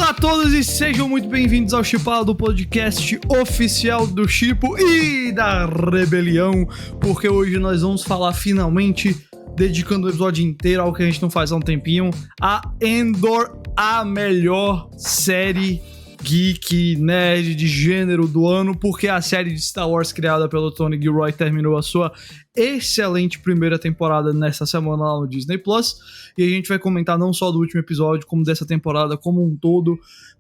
Olá a todos e sejam muito bem-vindos ao Chipado, podcast oficial do Chipo e da Rebelião, porque hoje nós vamos falar finalmente, dedicando o episódio inteiro ao que a gente não faz há um tempinho, a Andor, a melhor série geek, nerd, de gênero do ano, porque a série de Star Wars criada pelo Tony Gilroy terminou a sua excelente primeira temporada nessa semana lá no Disney Plus, e a gente vai comentar não só do último episódio, como dessa temporada como um todo.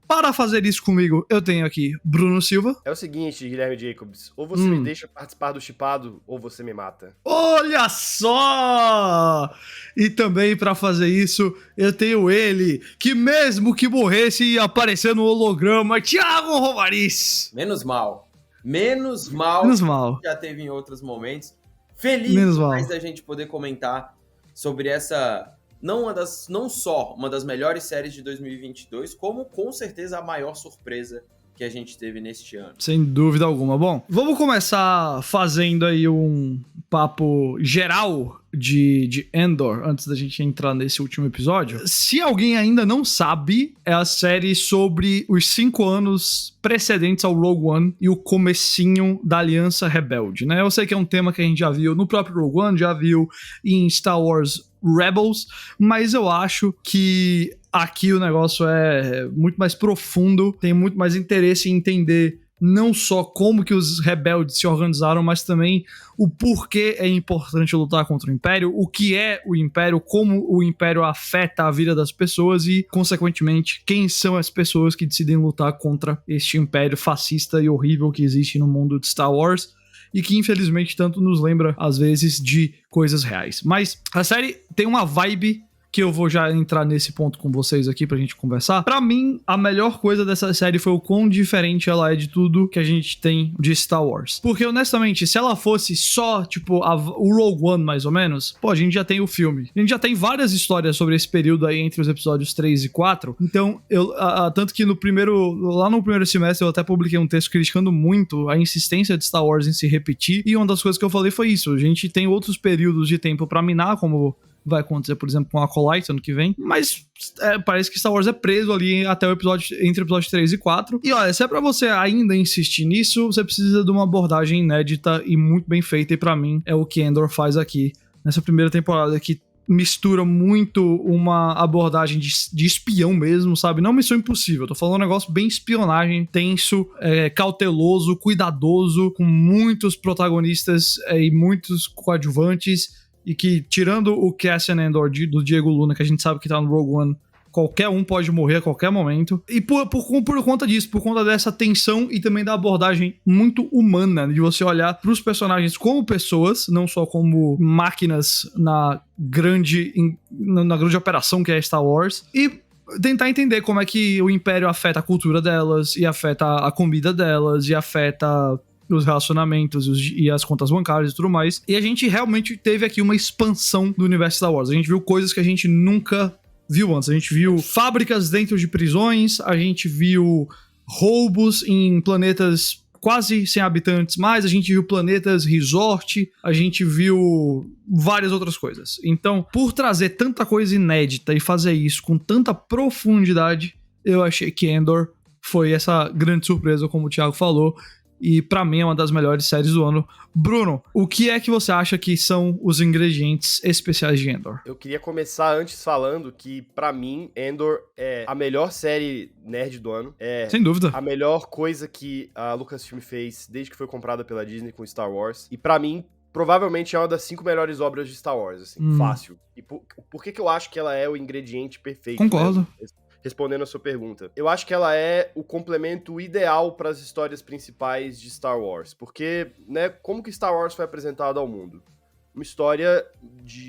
Para fazer isso comigo, eu tenho aqui Bruno Silva. É o seguinte, Guilherme Jacobs, ou você me deixa participar do Chipado, ou você me mata. Olha só! E também para fazer isso, eu tenho ele, que mesmo que morresse ia aparecer no holograma, Thiago Romariz. Menos mal. Menos mal. Já teve em outros momentos. Feliz demais da gente poder comentar sobre essa... Não só uma das melhores séries de 2022, como com certeza a maior surpresa que a gente teve neste ano. Sem dúvida alguma. Bom, vamos começar fazendo aí um papo geral de Andor, antes da gente entrar nesse último episódio. Se alguém ainda não sabe, é a série sobre os 5 anos precedentes ao Rogue One e o comecinho da Aliança Rebelde, né? Eu sei que é um tema que a gente já viu no próprio Rogue One, já viu em Star Wars Rebels, mas eu acho que aqui o negócio é muito mais profundo, tem muito mais interesse em entender não só como que os rebeldes se organizaram, mas também o porquê é importante lutar contra o Império, o que é o Império, como o Império afeta a vida das pessoas e, consequentemente, quem são as pessoas que decidem lutar contra este Império fascista e horrível que existe no mundo de Star Wars e que, infelizmente, tanto nos lembra, às vezes, de coisas reais. Mas a série tem uma vibe que eu vou já entrar nesse ponto com vocês aqui pra gente conversar. Pra mim, a melhor coisa dessa série foi o quão diferente ela é de tudo que a gente tem de Star Wars. Porque, honestamente, se ela fosse só, tipo, o Rogue One, mais ou menos, pô, a gente já tem o filme. A gente já tem várias histórias sobre esse período aí entre os episódios 3 e 4. Então, tanto que lá no primeiro semestre eu até publiquei um texto criticando muito a insistência de Star Wars em se repetir. E uma das coisas que eu falei foi isso. A gente tem outros períodos de tempo pra minar, como vai acontecer, por exemplo, com a Acolyte ano que vem, mas parece que Star Wars é preso ali até o episódio, entre o episódio 3 e 4. E olha, se é pra você ainda insistir nisso, você precisa de uma abordagem inédita e muito bem feita, e pra mim é o que Andor faz aqui nessa primeira temporada, que mistura muito uma abordagem de espião mesmo, sabe? Não Missão Impossível, tô falando um negócio bem espionagem, tenso, cauteloso, cuidadoso, com muitos protagonistas e muitos coadjuvantes, e que, tirando o Cassian Andor do Diego Luna, que a gente sabe que tá no Rogue One, qualquer um pode morrer a qualquer momento. E por conta disso, por conta dessa tensão e também da abordagem muito humana, de você olhar pros personagens como pessoas, não só como máquinas na grande operação que é Star Wars, e tentar entender como é que o Império afeta a cultura delas, e afeta a comida delas, e afeta os relacionamentos e as contas bancárias e tudo mais. E a gente realmente teve aqui uma expansão do universo Star Wars. A gente viu coisas que a gente nunca viu antes. A gente viu fábricas dentro de prisões, a gente viu roubos em planetas quase sem habitantes mais, a gente viu planetas resort, a gente viu várias outras coisas. Então, por trazer tanta coisa inédita e fazer isso com tanta profundidade, eu achei que Andor foi essa grande surpresa, como o Thiago falou, e pra mim é uma das melhores séries do ano. Bruno, o que é que você acha que são os ingredientes especiais de Andor? Eu queria começar antes falando que, pra mim, Andor é a melhor série nerd do ano. É, sem dúvida, a melhor coisa que a Lucasfilm fez desde que foi comprada pela Disney com Star Wars. E pra mim, provavelmente é uma das 5 melhores obras de Star Wars, assim, fácil. E por que eu acho que ela é o ingrediente perfeito? Concordo. Né? Respondendo a sua pergunta. Eu acho que ela é o complemento ideal para as histórias principais de Star Wars. Porque, né, como que Star Wars foi apresentado ao mundo? Uma história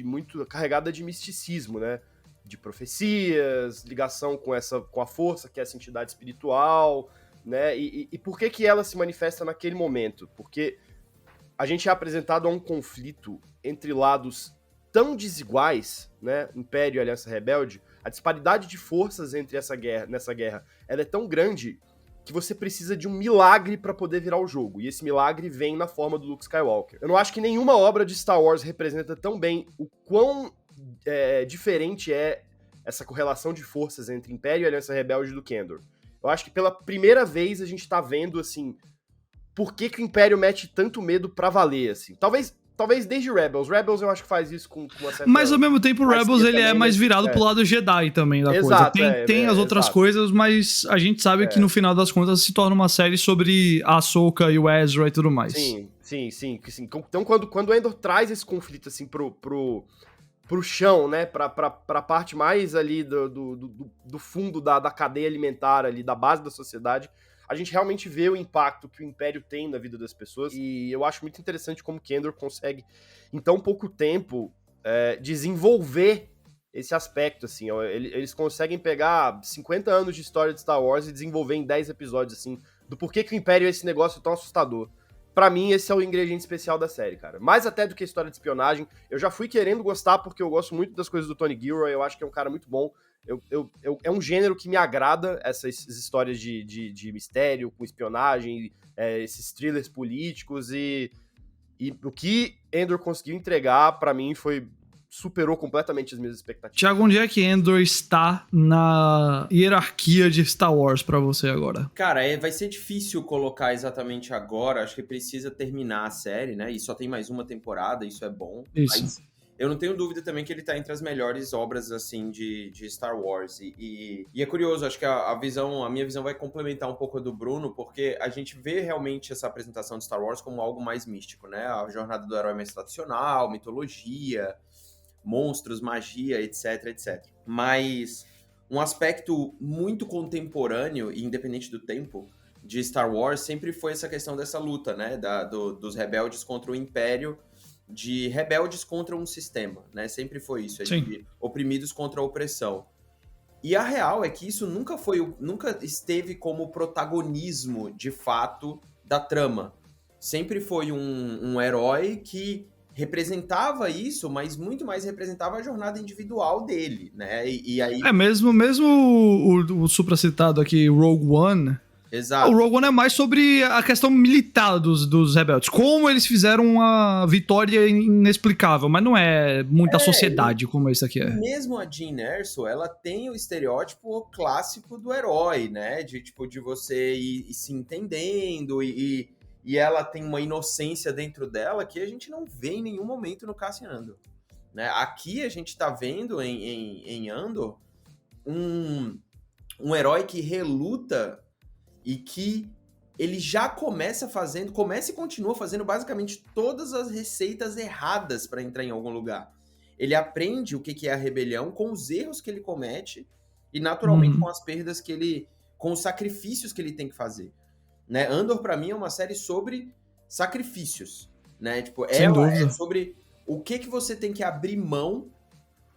muito carregada de misticismo, né? De profecias, ligação com a força, que é essa entidade espiritual, né? E por que ela se manifesta naquele momento? Porque a gente é apresentado a um conflito entre lados tão desiguais, né? Império e Aliança Rebelde. A disparidade de forças nessa guerra, ela é tão grande que você precisa de um milagre pra poder virar o jogo. E esse milagre vem na forma do Luke Skywalker. Eu não acho que nenhuma obra de Star Wars representa tão bem o quão diferente é essa correlação de forças entre Império e Aliança Rebelde do Kendor. Eu acho que pela primeira vez a gente tá vendo, assim, por que o Império mete tanto medo pra valer, assim. Talvez desde Rebels. Rebels eu acho que faz isso com uma certa... Mas ao mesmo tempo, o Rebels ele é mais virado pro lado Jedi também da coisa. Tem as outras coisas, mas a gente sabe que no final das contas se torna uma série sobre a Ahsoka e o Ezra e tudo mais. Sim. Então quando o Endor traz esse conflito, assim, pro chão, né, pra parte mais ali do fundo da cadeia alimentar ali, da base da sociedade, a gente realmente vê o impacto que o Império tem na vida das pessoas, e eu acho muito interessante como Kendor consegue, em tão pouco tempo, desenvolver esse aspecto, assim, eles conseguem pegar 50 anos de história de Star Wars e desenvolver em 10 episódios, assim, do porquê que o Império é esse negócio tão assustador. Pra mim, esse é o ingrediente especial da série, cara. Mais até do que a história de espionagem. Eu já fui querendo gostar porque eu gosto muito das coisas do Tony Gilroy, eu acho que é um cara muito bom. É um gênero que me agrada, essas histórias de mistério, com espionagem, esses thrillers políticos, e o que Endor conseguiu entregar, pra mim, superou completamente as minhas expectativas. Thiago, onde é que Endor está na hierarquia de Star Wars pra você agora? Cara, vai ser difícil colocar exatamente agora, acho que precisa terminar a série, né, e só tem mais uma temporada, isso é bom. Isso. Mas eu não tenho dúvida também que ele tá entre as melhores obras, assim, de Star Wars. E é curioso, acho que a minha visão vai complementar um pouco a do Bruno, porque a gente vê realmente essa apresentação de Star Wars como algo mais místico, né? A jornada do herói mais tradicional, mitologia, monstros, magia, etc. Mas um aspecto muito contemporâneo e independente do tempo de Star Wars sempre foi essa questão dessa luta, né? Dos rebeldes contra o Império, de rebeldes contra um sistema, né? Sempre foi isso, de oprimidos contra a opressão. E a real é que isso nunca esteve como protagonismo, de fato, da trama. Sempre foi um herói que representava isso, mas muito mais representava a jornada individual dele, né? E aí... mesmo o supracitado aqui, Rogue One... Exato. O Rogue One é mais sobre a questão militar dos rebeldes. Como eles fizeram uma vitória inexplicável, mas não é muita sociedade como isso aqui é. Mesmo a Jyn Erso, ela tem o estereótipo clássico do herói, né? De você ir se entendendo e ela tem uma inocência dentro dela que a gente não vê em nenhum momento no Cassian Andor. Né? Aqui a gente tá vendo em Andor um herói que reluta e que ele já começa e continua fazendo basicamente todas as receitas erradas para entrar em algum lugar. Ele aprende o que é a rebelião com os erros que ele comete e naturalmente com as perdas com os sacrifícios que ele tem que fazer. Né? Andor, para mim, é uma série sobre sacrifícios. Né? Ela é sobre o que você tem que abrir mão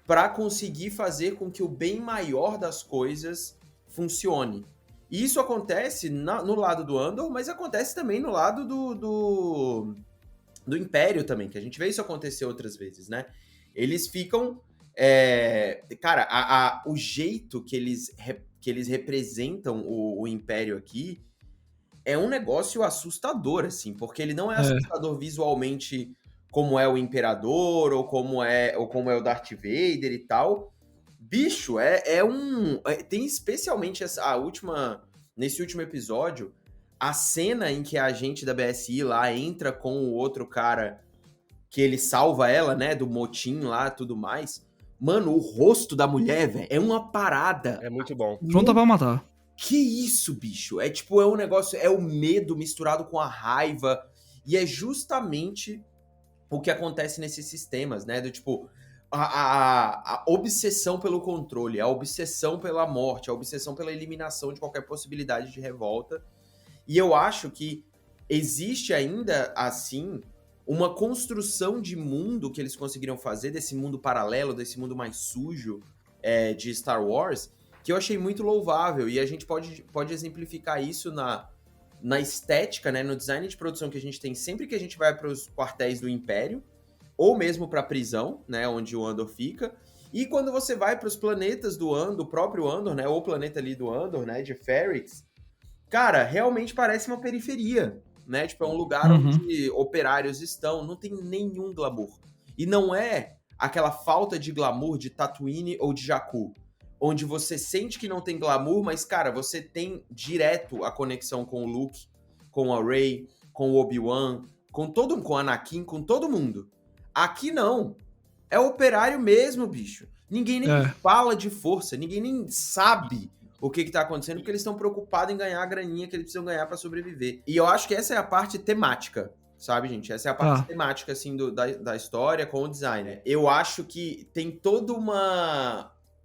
para conseguir fazer com que o bem maior das coisas funcione. E isso acontece no lado do Andor, mas acontece também no lado do Império também, que a gente vê isso acontecer outras vezes, né? Eles ficam... o jeito que eles representam o Império aqui é um negócio assustador, assim, porque ele não é assustador visualmente como é o Imperador, ou como é o Darth Vader e tal. Bicho, tem especialmente nesse último episódio, a cena em que a agente da BSI lá entra com o outro cara que ele salva ela, né, do motim lá, tudo mais. Mano, o rosto da mulher, velho, é uma parada. É muito bom. Pronta pra matar. Que isso, bicho? É um negócio, é o medo misturado com a raiva, e é justamente o que acontece nesses sistemas, né, do tipo... A obsessão pelo controle, a obsessão pela morte, a obsessão pela eliminação de qualquer possibilidade de revolta. E eu acho que existe ainda, assim, uma construção de mundo que eles conseguiram fazer, desse mundo paralelo, desse mundo mais sujo de Star Wars, que eu achei muito louvável. E a gente pode exemplificar isso na estética, né, no design de produção que a gente tem sempre que a gente vai para os quartéis do Império, ou mesmo para a prisão, né, onde o Andor fica. E quando você vai para os planetas do próprio Andor, né, ou o planeta ali do Andor, né, de Ferrix, cara, realmente parece uma periferia, né? É um lugar onde operários estão, não tem nenhum glamour. E não é aquela falta de glamour de Tatooine ou de Jakku. onde você sente que não tem glamour, mas, cara, você tem direto a conexão com o Luke, com a Rey, com o Obi-Wan, com o Anakin, com todo mundo. Aqui não. É operário mesmo, bicho. Ninguém nem fala de força, ninguém nem sabe o que tá acontecendo, porque eles estão preocupados em ganhar a graninha que eles precisam ganhar pra sobreviver. E eu acho que essa é a parte temática, sabe, gente? Essa é a parte temática, assim, da história com o design. Eu acho que tem todo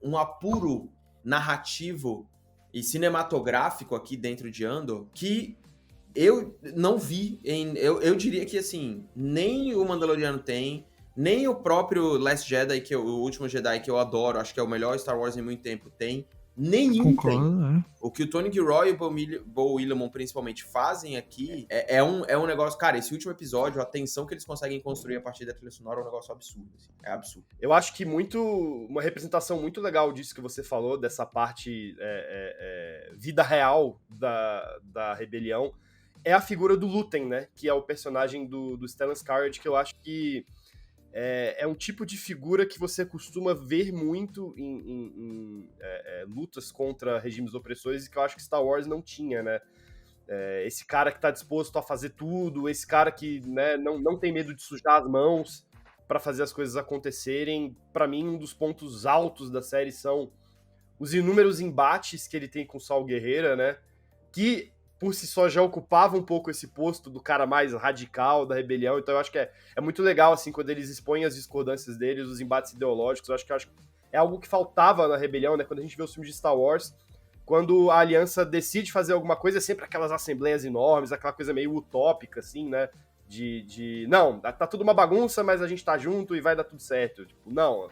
um apuro narrativo e cinematográfico aqui dentro de Andor que eu não vi eu diria que, assim, nem o Mandaloriano tem, nem o próprio Last Jedi, o Último Jedi, que eu adoro, acho que é o melhor Star Wars em muito tempo, tem. Nenhum tem. O que o Tony Gilroy e o Beau Willimon principalmente fazem aqui é um negócio... Cara, esse último episódio, a tensão que eles conseguem construir a partir da trilha sonora é um negócio absurdo. Assim, é absurdo. Eu acho que uma representação muito legal disso que você falou, dessa parte vida real da rebelião, é a figura do Luthen, né? Que é o personagem do Stellan Skarsgård, que eu acho que é um tipo de figura que você costuma ver muito em lutas contra regimes opressores e que eu acho que Star Wars não tinha, né? Esse cara que tá disposto a fazer tudo, esse cara que, né, não tem medo de sujar as mãos para fazer as coisas acontecerem. Para mim, um dos pontos altos da série são os inúmeros embates que ele tem com Saul Guerrera, né? Que por si só já ocupava um pouco esse posto do cara mais radical da rebelião, então eu acho que é muito legal, assim, quando eles expõem as discordâncias deles, os embates ideológicos. Eu acho que é algo que faltava na rebelião, né, quando a gente vê os filmes de Star Wars, quando a aliança decide fazer alguma coisa, é sempre aquelas assembleias enormes, aquela coisa meio utópica, assim, né, não, tá tudo uma bagunça, mas a gente tá junto e vai dar tudo certo. Tipo, não, o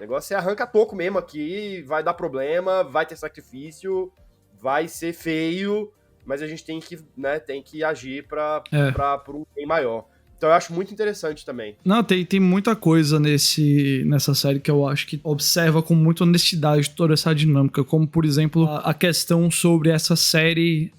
negócio é arranca toco mesmo aqui, vai dar problema, vai ter sacrifício, vai ser feio, mas a gente tem que agir por um bem maior. Então eu acho muito interessante também. Não, tem muita coisa nessa série que eu acho que observa com muita honestidade toda essa dinâmica, como, por exemplo, a questão sobre essa série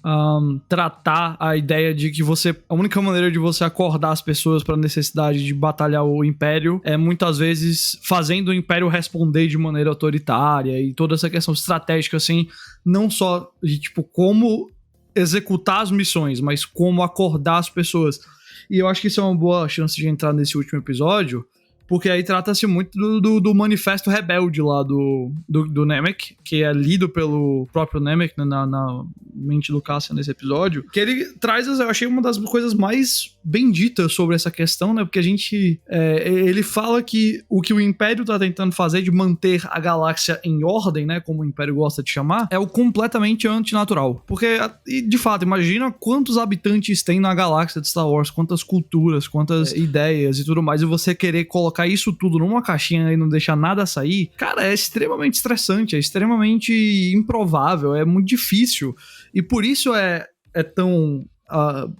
tratar a ideia de que a única maneira de você acordar as pessoas para a necessidade de batalhar o Império é muitas vezes fazendo o Império responder de maneira autoritária, e toda essa questão estratégica, assim, não só de, tipo, como executar as missões, mas como acordar as pessoas. E eu acho que isso é uma boa chance de entrar nesse último episódio, porque aí trata-se muito do manifesto rebelde lá do Nemec, que é lido pelo próprio Nemec, né, na mente do Cassian nesse episódio, que ele traz, eu achei, uma das coisas mais benditas sobre essa questão, né, porque ele fala que o Império tá tentando fazer de manter a galáxia em ordem, né, como o Império gosta de chamar, é o completamente antinatural, porque, de fato, imagina quantos habitantes tem na galáxia de Star Wars, quantas culturas, quantas ideias e tudo mais, e você querer colocar isso tudo numa caixinha e não deixar nada sair, cara, é extremamente estressante, é extremamente improvável, é muito difícil, e por isso é tão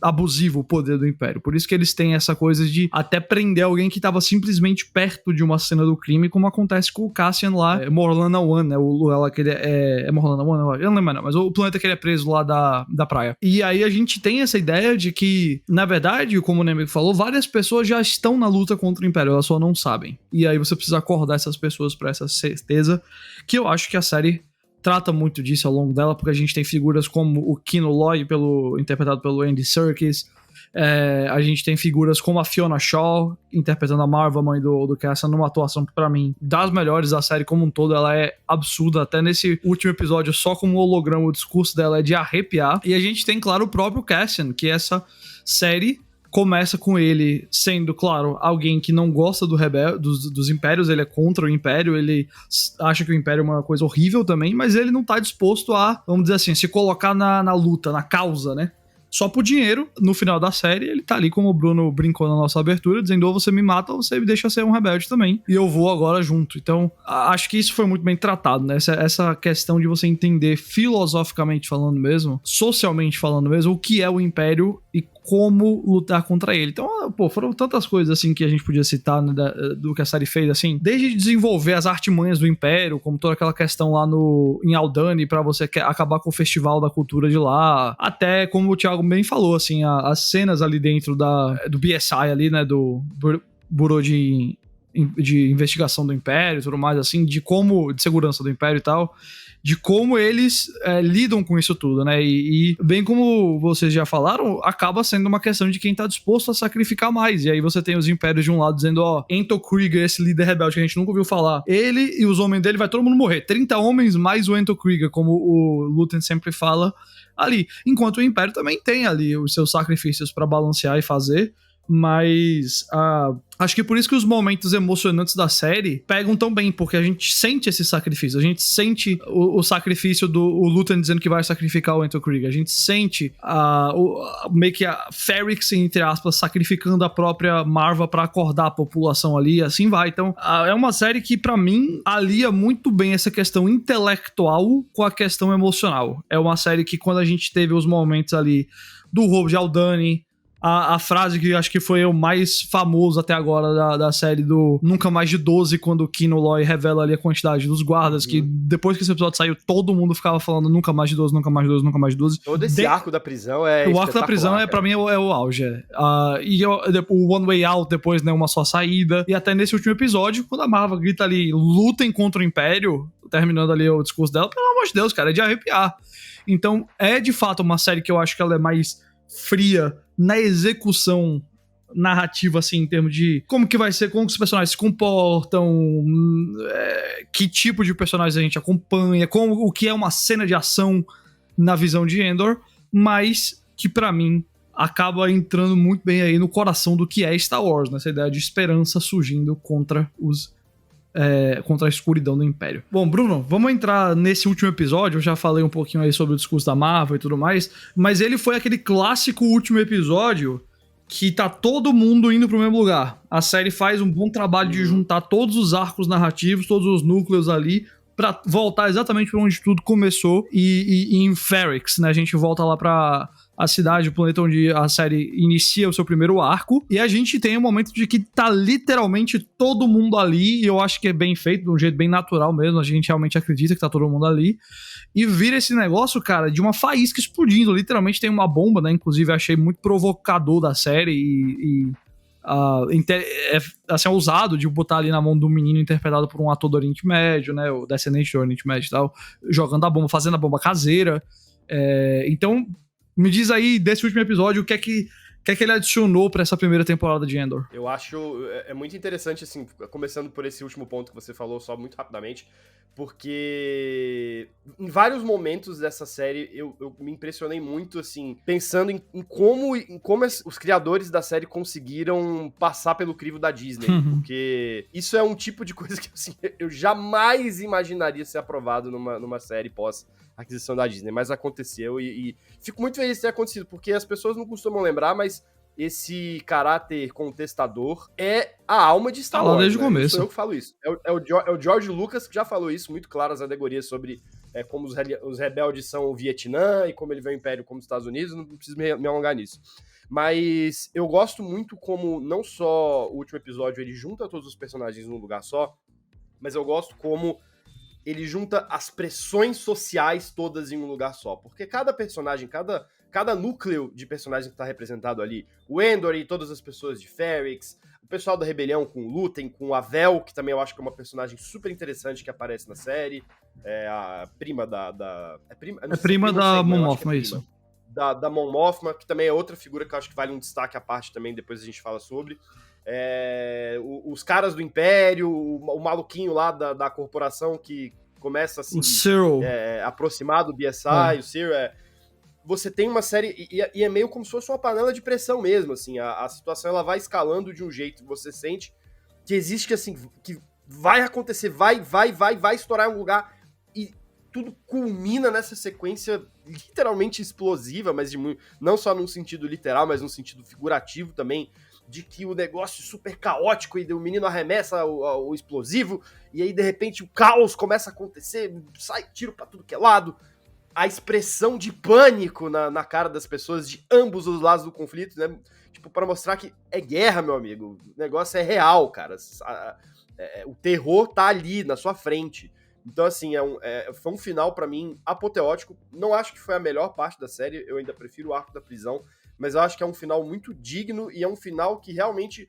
abusivo o poder do Império. Por isso que eles têm essa coisa de até prender alguém que estava simplesmente perto de uma cena do crime, como acontece com o Cassian lá, Morlana One, né? É Morlana One? Eu não lembro não, mas o planeta que ele é preso lá da praia. E aí a gente tem essa ideia de que, na verdade, como o Nemec falou, várias pessoas já estão na luta contra o Império, elas só não sabem. E aí você precisa acordar essas pessoas para essa certeza, que eu acho que a série trata muito disso ao longo dela, porque a gente tem figuras como o Kino Loy, interpretado pelo Andy Serkis, a gente tem figuras como a Fiona Shaw, interpretando a Marva, mãe do Cassian, numa atuação que, pra mim, das melhores da série como um todo. Ela é absurda, até nesse último episódio, só como holograma, o discurso dela é de arrepiar. E a gente tem, claro, o próprio Cassian, que essa série começa com ele sendo, claro, alguém que não gosta dos impérios, ele é contra o Império, ele acha que o Império é uma coisa horrível também, mas ele não tá disposto a, vamos dizer assim, se colocar na luta, na causa, né? Só por dinheiro, no final da série, ele tá ali, como o Bruno brincou na nossa abertura, dizendo: ou você me mata ou você me deixa ser um rebelde também, e eu vou agora junto. Então, acho que isso foi muito bem tratado, né? Essa questão de você entender, filosoficamente falando mesmo, socialmente falando mesmo, o que é o Império e como lutar contra ele. Então, pô, foram tantas coisas, assim, que a gente podia citar, né, do que a série fez, assim, desde desenvolver as artimanhas do Império, como toda aquela questão lá em Aldhani, pra você acabar com o festival da cultura de lá, até, como o Thiago bem falou, assim, as cenas ali dentro do BSI ali, né, do Bureau de de investigação do Império e tudo mais, assim, de segurança do Império e tal, de como eles lidam com isso tudo, né? E bem como vocês já falaram, acaba sendo uma questão de quem tá disposto a sacrificar mais. E aí você tem os Impérios de um lado dizendo, Ento Krieger, esse líder rebelde que a gente nunca ouviu falar, ele e os homens dele vai todo mundo morrer. 30 homens mais o Ento Krieger, como o Luthen sempre fala ali. Enquanto o Império também tem ali os seus sacrifícios pra balancear e fazer. Mas acho que por isso que os momentos emocionantes da série pegam tão bem, porque a gente sente esse sacrifício, a gente sente o sacrifício do Luthen dizendo que vai sacrificar o Ento Krieger, a gente sente meio que a Ferrix, entre aspas, sacrificando a própria Marva pra acordar a população ali, assim vai. Então é uma série que pra mim alia muito bem essa questão intelectual com a questão emocional. É uma série que quando a gente teve os momentos ali do roubo de Aldhani, a frase que acho que foi o mais famoso até agora da série do Nunca Mais de 12, quando o Kino Loy revela ali a quantidade dos guardas, que depois que esse episódio saiu, todo mundo ficava falando nunca mais de 12, nunca mais de 12, nunca mais de 12. Todo esse arco da prisão o arco da prisão, pra mim, é o auge. E o One Way Out depois, né, uma só saída. E até nesse último episódio, quando a Marva grita ali, lutem contra o Império, terminando ali o discurso dela, pelo amor de Deus, cara, é de arrepiar. Então, é de fato uma série que eu acho que ela é mais fria na execução narrativa, assim, em termos de como que vai ser, como que os personagens se comportam, que tipo de personagens a gente acompanha, o que é uma cena de ação na visão de Endor, mas que pra mim acaba entrando muito bem aí no coração do que é Star Wars, nessa ideia de esperança surgindo contra a escuridão do Império. Bom, Bruno, vamos entrar nesse último episódio. Eu já falei um pouquinho aí sobre o discurso da Marvel e tudo mais, mas ele foi aquele clássico último episódio que tá todo mundo indo pro mesmo lugar. A série faz um bom trabalho de juntar todos os arcos narrativos, todos os núcleos ali, pra voltar exatamente pra onde tudo começou, e em Ferrix, né? A gente volta lá pra a cidade, o planeta onde a série inicia o seu primeiro arco, e a gente tem um momento de que tá literalmente todo mundo ali, e eu acho que é bem feito, de um jeito bem natural mesmo, a gente realmente acredita que tá todo mundo ali, e vira esse negócio, cara, de uma faísca explodindo, literalmente tem uma bomba, né, inclusive achei muito provocador da série, assim, é ousado de botar ali na mão do menino interpretado por um ator do Oriente Médio, né, o descendente do Oriente Médio e tal, jogando a bomba, fazendo a bomba caseira, então me diz aí, desse último episódio, o que é que ele adicionou pra essa primeira temporada de Endor? Eu acho muito interessante, assim, começando por esse último ponto que você falou, só muito rapidamente, porque em vários momentos dessa série eu me impressionei muito, assim, pensando em como os criadores da série conseguiram passar pelo crivo da Disney, porque isso é um tipo de coisa que, assim, eu jamais imaginaria ser aprovado numa série pós-aquisição da Disney, mas aconteceu e fico muito feliz de ter acontecido, porque as pessoas não costumam lembrar, mas esse caráter contestador é a alma de Star Wars. Desde o começo. Não sou eu que falo isso. É o George Lucas que já falou isso, muito claro, as alegorias sobre como os rebeldes são o Vietnã e como ele vê o Império como os Estados Unidos, não preciso me alongar nisso. Mas eu gosto muito como não só o último episódio ele junta todos os personagens num lugar só, mas eu gosto como ele junta as pressões sociais todas em um lugar só. Porque cada personagem, cada núcleo de personagem que tá representado ali, o Endor e todas as pessoas de Ferrix, o pessoal da Rebelião com o Luthen, com a Vel, que também eu acho que é uma personagem super interessante que aparece na série, a prima prima da Mon Mothma, isso. Da Mon Mothma, que também é outra figura que eu acho que vale um destaque à parte também, depois a gente fala sobre. Os caras do Império, o maluquinho lá da corporação que começa assim, aproximar do BSI, o Cyril, você tem uma série, e é meio como se fosse uma panela de pressão mesmo, assim, a situação ela vai escalando de um jeito, você sente que existe, assim, que vai acontecer, vai estourar em um lugar, e tudo culmina nessa sequência literalmente explosiva, mas não só num sentido literal, mas num sentido figurativo também, de que o negócio é super caótico e o menino arremessa o explosivo, e aí de repente o caos começa a acontecer, sai tiro pra tudo que é lado, a expressão de pânico na cara das pessoas de ambos os lados do conflito, né? Tipo, para mostrar que é guerra, meu amigo, o negócio é real, cara, o terror tá ali na sua frente. Então, assim, foi um final pra mim apoteótico, não acho que foi a melhor parte da série, eu ainda prefiro o arco da prisão, mas eu acho que é um final muito digno e é um final que realmente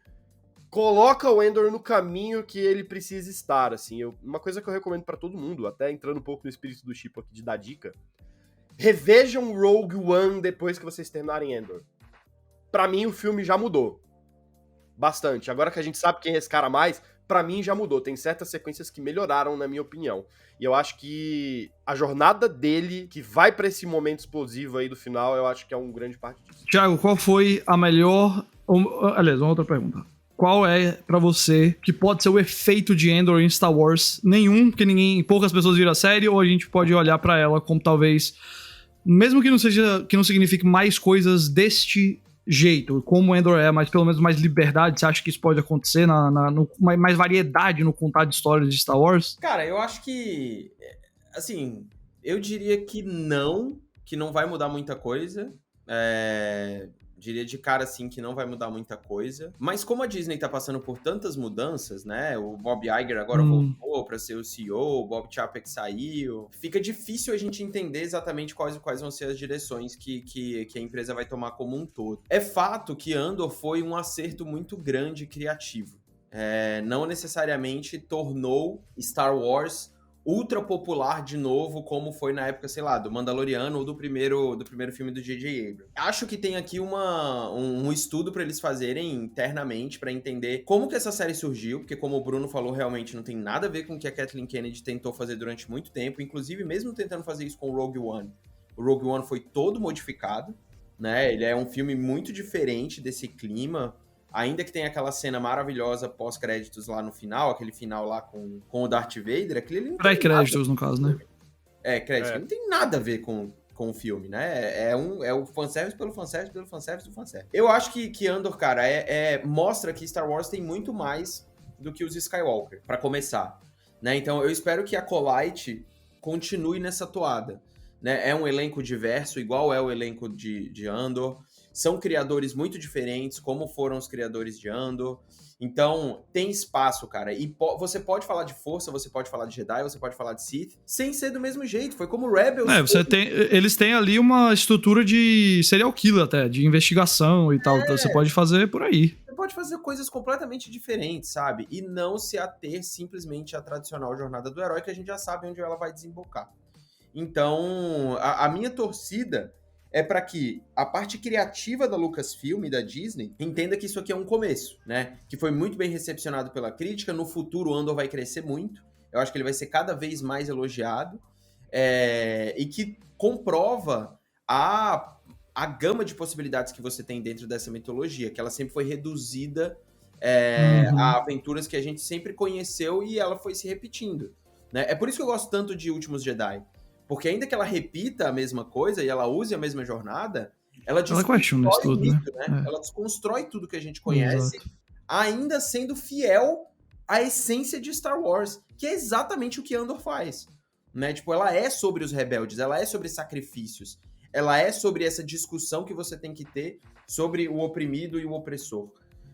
coloca o Andor no caminho que ele precisa estar, assim. Uma coisa que eu recomendo pra todo mundo, até entrando um pouco no espírito do Chipo aqui de dar dica, revejam Rogue One depois que vocês terminarem Andor. Pra mim, o filme já mudou. Bastante. Agora que a gente sabe quem é esse cara mais, pra mim já mudou. Tem certas sequências que melhoraram, na minha opinião. E eu acho que a jornada dele, que vai pra esse momento explosivo aí do final, eu acho que é um grande parte disso. Thiago, qual foi a melhor... Aliás, uma outra pergunta. Qual é, pra você, que pode ser o efeito de Andor em Star Wars? Nenhum, porque poucas pessoas viram a série, ou a gente pode olhar pra ela como talvez... Mesmo que não signifique mais coisas deste jeito, como o Andor é, mas pelo menos mais liberdade, você acha que isso pode acontecer, mais variedade no contar de histórias de Star Wars? Cara, eu acho que, assim, eu diria que não vai mudar muita coisa, diria de cara, assim, que não vai mudar muita coisa. Mas como a Disney tá passando por tantas mudanças, né? O Bob Iger agora voltou pra ser o CEO, o Bob Chapek saiu. Fica difícil a gente entender exatamente quais vão ser as direções que a empresa vai tomar como um todo. É fato que Andor foi um acerto muito grande e criativo. Não necessariamente tornou Star Wars ultra popular de novo, como foi na época, sei lá, do Mandaloriano ou do primeiro filme do J.J. Abrams. Acho que tem aqui um estudo pra eles fazerem internamente, pra entender como que essa série surgiu, porque como o Bruno falou, realmente não tem nada a ver com o que a Kathleen Kennedy tentou fazer durante muito tempo, inclusive mesmo tentando fazer isso com o Rogue One. O Rogue One foi todo modificado, né? Ele é um filme muito diferente desse clima, ainda que tenha aquela cena maravilhosa pós-créditos lá no final, aquele final lá com o Darth Vader, aquele... Pré-créditos, no caso, né? Crédito. Não tem nada a ver com o filme, né? É o fanservice pelo fanservice, pelo fanservice do fanservice. Eu acho que Andor, cara, mostra que Star Wars tem muito mais do que os Skywalker, pra começar, né? Então eu espero que a Acolyte continue nessa toada, né? É um elenco diverso, igual é o elenco de Andor. São criadores muito diferentes, como foram os criadores de Andor. Então, tem espaço, cara. E você pode falar de Força, você pode falar de Jedi, você pode falar de Sith, sem ser do mesmo jeito. Foi como Rebels. Eles têm ali uma estrutura de serial killer até, de investigação e tal. Então, você pode fazer por aí. Você pode fazer coisas completamente diferentes, sabe? E não se ater simplesmente à tradicional jornada do herói, que a gente já sabe onde ela vai desembocar. Então, a minha torcida é para que a parte criativa da Lucasfilm e da Disney entenda que isso aqui é um começo, né? Que foi muito bem recepcionado pela crítica. No futuro, o Andor vai crescer muito. Eu acho que ele vai ser cada vez mais elogiado. E que comprova a gama de possibilidades que você tem dentro dessa mitologia, que ela sempre foi reduzida a aventuras que a gente sempre conheceu e ela foi se repetindo, né? É por isso que eu gosto tanto de Últimos Jedi. Porque ainda que ela repita a mesma coisa e ela use a mesma jornada, ela desconstrói tudo, né? Ela desconstrói tudo que a gente conhece, exato, ainda sendo fiel à essência de Star Wars, que é exatamente o que Andor faz, né? Tipo, ela é sobre os rebeldes, ela é sobre sacrifícios, ela é sobre essa discussão que você tem que ter sobre o oprimido e o opressor.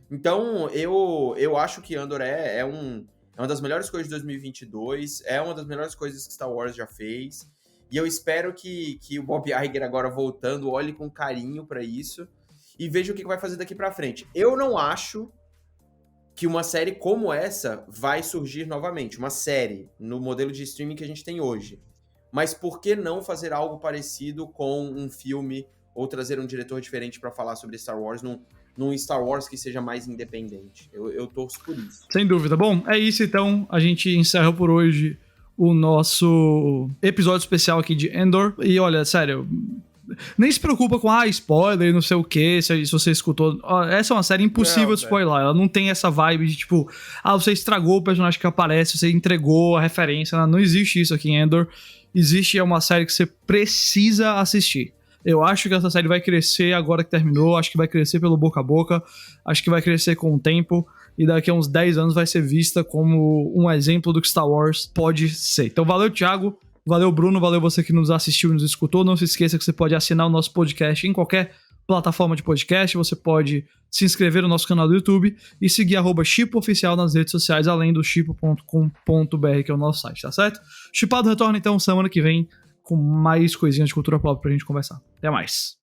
Então, eu acho que Andor é uma das melhores coisas de 2022, é uma das melhores coisas que Star Wars já fez. E eu espero que o Bob Iger, agora voltando, olhe com carinho pra isso e veja o que vai fazer daqui pra frente. Eu não acho que uma série como essa vai surgir novamente. Uma série no modelo de streaming que a gente tem hoje. Mas por que não fazer algo parecido com um filme ou trazer um diretor diferente pra falar sobre Star Wars num Star Wars que seja mais independente? Eu torço por isso. Sem dúvida. Bom, é isso então. A gente encerra por hoje o nosso episódio especial aqui de Andor. E olha, sério, nem se preocupa com spoiler e não sei o que, se você escutou. Essa é uma série impossível de spoiler. Ela não tem essa vibe de tipo, você estragou o personagem que aparece, você entregou a referência. Não existe isso aqui em Andor. Existe uma série que você precisa assistir. Eu acho que essa série vai crescer agora que terminou, acho que vai crescer pelo boca a boca, acho que vai crescer com o tempo, e daqui a uns 10 anos vai ser vista como um exemplo do que Star Wars pode ser. Então valeu, Thiago, valeu, Bruno, valeu você que nos assistiu e nos escutou. Não se esqueça que você pode assinar o nosso podcast em qualquer plataforma de podcast, você pode se inscrever no nosso canal do YouTube e seguir @chipo_oficial nas redes sociais, além do chipo.com.br, que é o nosso site, tá certo? Chipado retorna então semana que vem com mais coisinhas de cultura pop pra gente conversar. Até mais!